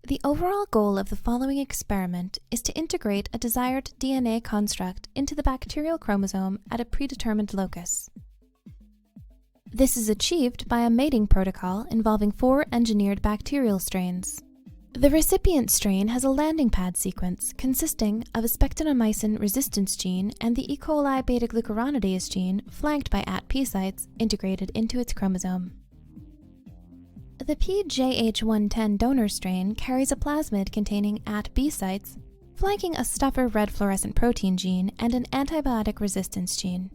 The overall goal of the following experiment is to integrate a desired DNA construct into the bacterial chromosome at a predetermined locus. This is achieved by a mating protocol involving 4 engineered bacterial strains. The recipient strain has a landing pad sequence consisting of a spectinomycin resistance gene and the E. coli beta-glucuronidase gene flanked by ATP sites integrated into its chromosome. The PJH110 donor strain carries a plasmid containing ATB sites, flanking a stuffer red fluorescent protein gene and an antibiotic resistance gene.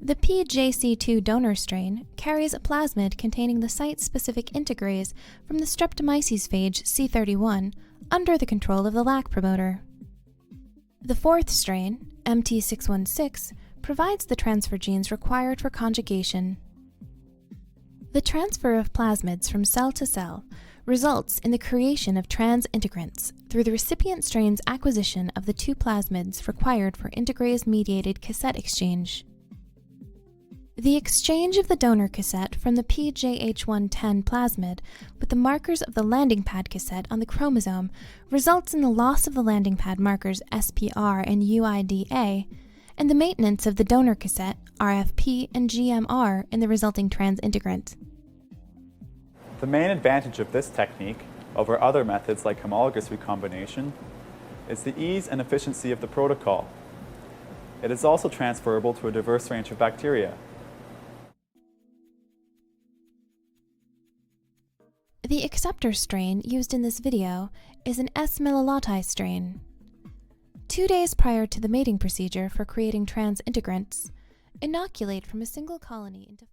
The PJC2 donor strain carries a plasmid containing the site-specific integrase from the Streptomyces phage C31 under the control of the LAC promoter. The fourth strain, MT616, provides the transfer genes required for conjugation. The transfer of plasmids from cell to cell results in the creation of transintegrants through the recipient strain's acquisition of the 2 plasmids required for integrase-mediated cassette exchange. The exchange of the donor cassette from the PJH110 plasmid with the markers of the landing pad cassette on the chromosome results in the loss of the landing pad markers SPR and UIDA, and the maintenance of the donor cassette, RFP and GMR, in the resulting transintegrant. The main advantage of this technique over other methods like homologous recombination is the ease and efficiency of the protocol. It is also transferable to a diverse range of bacteria. The acceptor strain used in this video is an S. millilati strain. 2 days prior to the mating procedure for creating transintegrants, inoculate from a single colony into